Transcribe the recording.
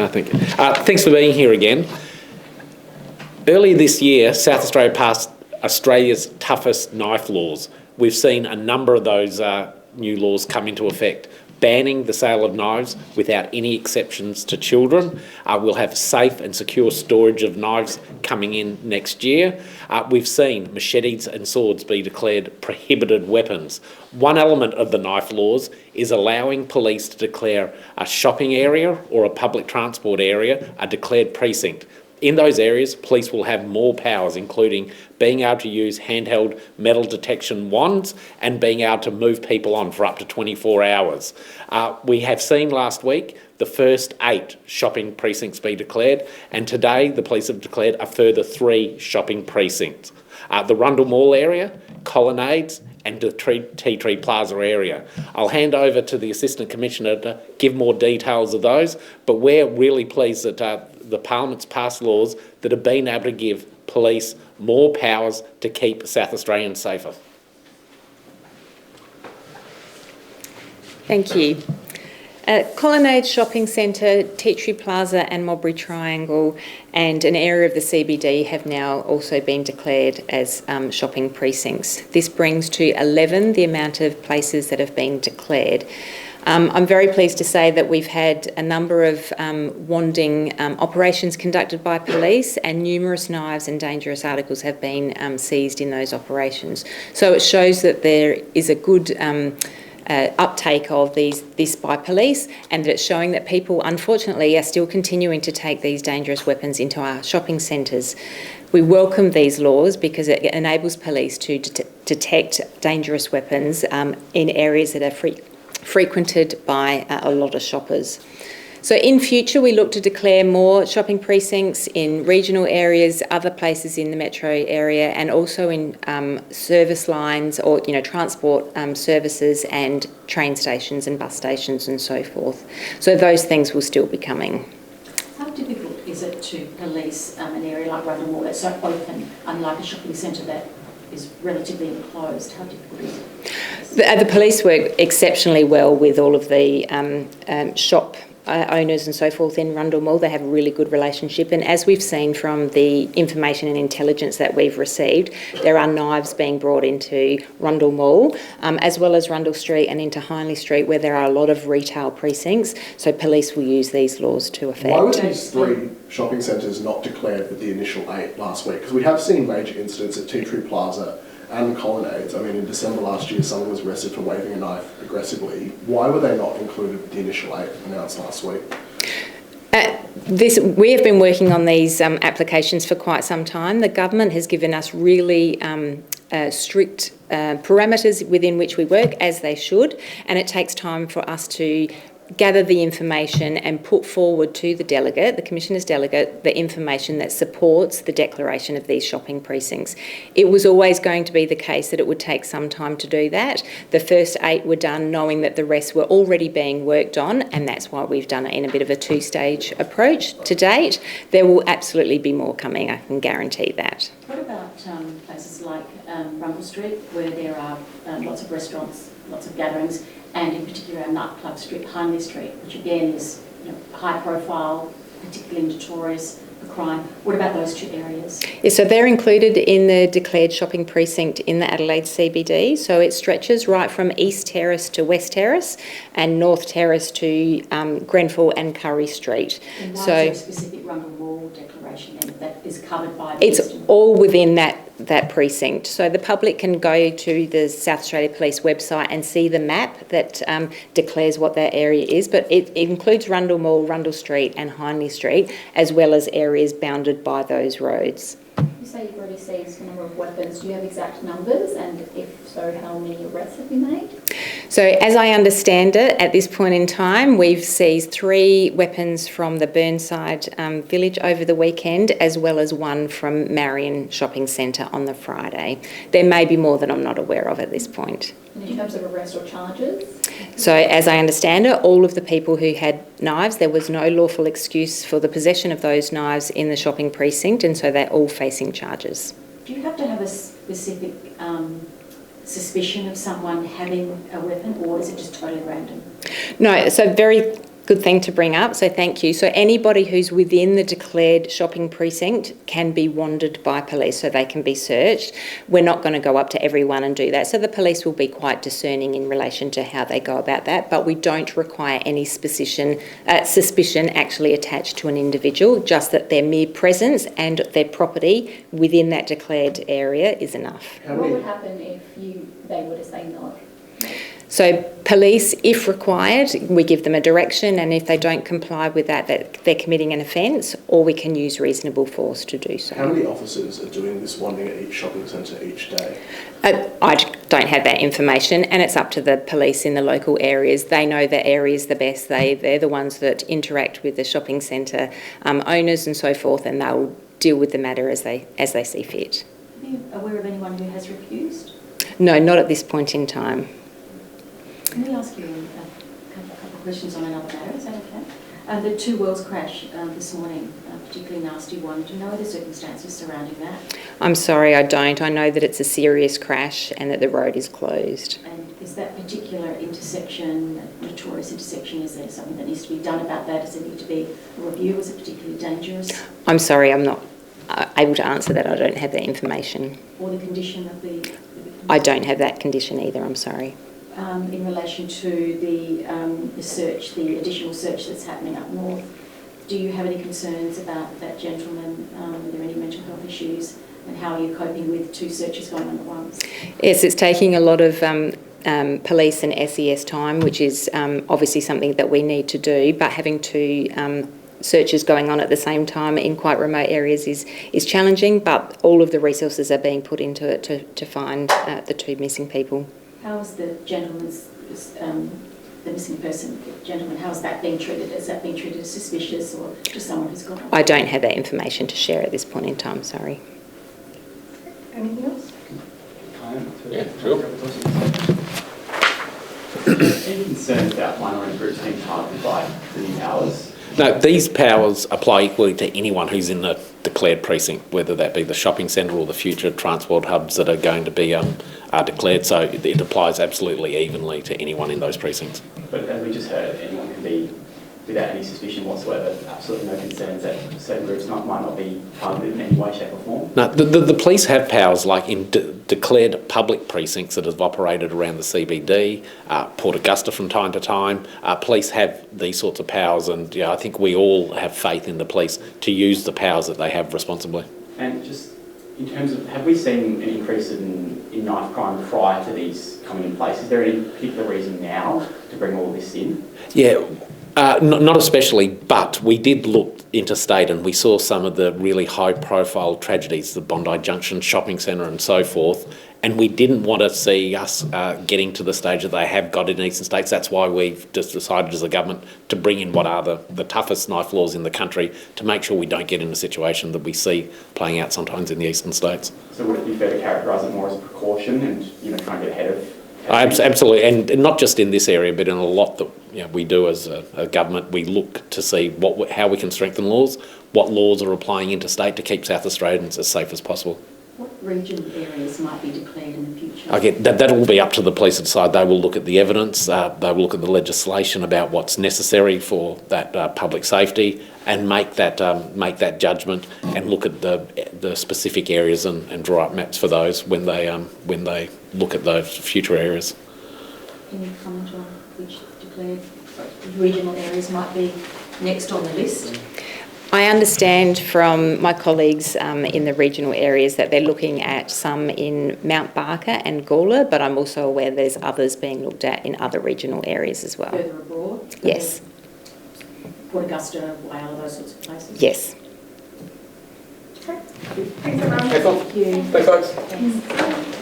Thank you. Thanks for being here again. Earlier this year, South Australia passed Australia's toughest knife laws. We've seen a number of those new laws come into effect, banning the sale of knives without any exceptions to children. We'll have safe and secure storage of knives coming in next year. We've seen machetes and swords be declared prohibited weapons. One element of the knife laws is allowing police to declare a shopping area or a public transport area a declared precinct. In those areas, police will have more powers, including being able to use handheld metal detection wands and being able to move people on for up to 24 hours. We have seen last week the first 8 shopping precincts be declared, and today the police have declared a further 3 shopping precincts. The Rundle Mall area, Colonnades, and the Tea Tree Plaza area. I'll hand over to the Assistant Commissioner to give more details of those, but we're really pleased that the Parliament's passed laws that have been able to give police more powers to keep South Australians safer. Thank you. Colonnades Shopping Centre, Tea Tree Plaza and Modbury Triangle and an area of the CBD have now also been declared as shopping precincts. This brings to 11 the amount of places that have been declared. I'm very pleased to say that we've had a number of wanding operations conducted by police, and numerous knives and dangerous articles have been seized in those operations. So it shows that there is a good uptake of this by police, and that it's showing that people unfortunately are still continuing to take these dangerous weapons into our shopping centres. We welcome these laws because it enables police to detect dangerous weapons in areas that are frequented by a lot of shoppers. So in future, we look to declare more shopping precincts in regional areas, other places in the metro area, and also in service lines or transport services and train stations and bus stations and so forth. So those things will still be coming. How difficult is it to police an area like Rundle Mall that's so open, unlike a shopping centre that is relatively enclosed? How difficult is it? The police work exceptionally well with all of the shop owners and so forth in Rundle Mall. They have a really good relationship, and as we've seen from the information and intelligence that we've received, there are knives being brought into Rundle Mall as well as Rundle Street and into Hindley Street, where there are a lot of retail precincts, so police will use these laws to effect. Why were these 3 shopping centres not declared with the initial 8 last week? Because we have seen major incidents at Tea Tree Plaza and Colonnades. I mean, in December last year, someone was arrested for waving a knife aggressively. Why were they not included with the initial 8 announced last week? We have been working on these applications for quite some time. The government has given us really strict parameters within which we work, as they should, and it takes time for us to gather the information and put forward to the delegate, the Commissioner's delegate, the information that supports the declaration of these shopping precincts. It was always going to be the case that it would take some time to do that. The first 8 were done knowing that the rest were already being worked on, and that's why we've done it in a bit of a 2-stage approach to date. There will absolutely be more coming, I can guarantee that. What about places like Rundle Street, where there are lots of restaurants, lots of gatherings, and in particular our nightclub strip, Hindley Street, which again is high profile, particularly notorious for crime? What about those 2 areas? Yeah, so they're included in the declared shopping precinct in the Adelaide CBD. So it stretches right from East Terrace to West Terrace and North Terrace to Grenfell and Curry Street. And why is there a specific Rundle Mall declaration that is covered by It's all within that precinct. So the public can go to the South Australia Police website and see the map that declares what that area is, but it includes Rundle Mall, Rundle Street and Hindley Street, as well as areas bounded by those roads. You say you've already seized a number of weapons. Do you have exact numbers, and if so, how many arrests have been made? So as I understand it, at this point in time, we've seized 3 weapons from the Burnside village over the weekend, as well as 1 from Marion Shopping Centre on the Friday. There may be more that I'm not aware of at this point. And in terms of arrest or charges? So as I understand it, all of the people who had knives, there was no lawful excuse for the possession of those knives in the shopping precinct, and so they're all facing charges. Do you have to have a specific suspicion of someone having a weapon, or is it just totally random? No, so very Good thing to bring up, so thank you. So anybody who's within the declared shopping precinct can be wandered by police, so they can be searched. We're not going to go up to everyone and do that, so the police will be quite discerning in relation to how they go about that, but we don't require any suspicion actually attached to an individual, just that their mere presence and their property within that declared area is enough. What would happen if they were to say no? So police, if required, we give them a direction, and if they don't comply with that they're committing an offence, or we can use reasonable force to do so. How many officers are doing this wanding at each shopping centre each day? I don't have that information, and it's up to the police in the local areas. They know the areas the best. They're the ones that interact with the shopping centre owners and so forth, and they'll deal with the matter as they see fit. Are you aware of anyone who has refused? No, not at this point in time. Can we ask you a couple of questions on another matter? Is that okay? The Two Worlds crash this morning, a particularly nasty one. Do you know the circumstances surrounding that? I'm sorry, I don't. I know that it's a serious crash and that the road is closed. And is that particular intersection, that notorious intersection, is there something that needs to be done about that? Does it need to be a review? Is it particularly dangerous? I'm sorry, I'm not able to answer that. I don't have that information. Or the condition of the I don't have that condition either, I'm sorry. in relation to the search, the additional search that's happening up north, do you have any concerns about that gentleman? Are there any mental health issues? And how are you coping with two searches going on at once? Yes, it's taking a lot of police and SES time, which is obviously something that we need to do, but having two searches going on at the same time in quite remote areas is challenging, but all of the resources are being put into it to find the two missing people. How is the gentleman's, the missing person gentleman, how is that being treated? Is that being treated as suspicious or just someone who's gone? I don't have that information to share at this point in time, sorry. Anything else? Yeah, sure. Any concerns about minority groups being targeted by the new powers? No, these powers apply equally to anyone who's in the declared precinct, whether that be the shopping centre or the future transport hubs that are going to be declared. So it applies absolutely evenly to anyone in those precincts. But as we just heard, anyone can be, without any suspicion whatsoever, absolutely no concerns that certain groups might not be targeted in any way, shape or form? No, the police have powers like in declared public precincts that have operated around the CBD, Port Augusta from time to time. Police have these sorts of powers, and I think we all have faith in the police to use the powers that they have responsibly. And just in terms of, have we seen an increase in knife crime prior to these coming in place? Is there any particular reason now to bring all this in? Yeah. Not especially, but we did look interstate and we saw some of the really high-profile tragedies, the Bondi Junction shopping centre and so forth, and we didn't want to see us getting to the stage that they have got in eastern states. That's why we've just decided as a government to bring in what are the toughest knife laws in the country to make sure we don't get in a situation that we see playing out sometimes in the eastern states. So would it be fair to characterise it more as a precaution and try and get ahead of? Absolutely, and not just in this area, but in a lot that we do as a government. We look to see how we can strengthen laws, what laws are applying interstate to keep South Australians as safe as possible. What region areas might be declared in the future? Okay, that will be up to the police to decide. They will look at the evidence, they will look at the legislation about what's necessary for that public safety, and make that judgment, and look at the specific areas and draw up maps for those when they look at those future areas. Can you comment on which declared regional areas might be next on the list? I understand from my colleagues in the regional areas that they're looking at some in Mount Barker and Gawler, but I'm also aware there's others being looked at in other regional areas as well. Further abroad? Yes. Port Augusta, Wales, those sorts of places? Yes. Okay. Thanks everyone. Thanks, Thank you. Thanks, folks. Thanks.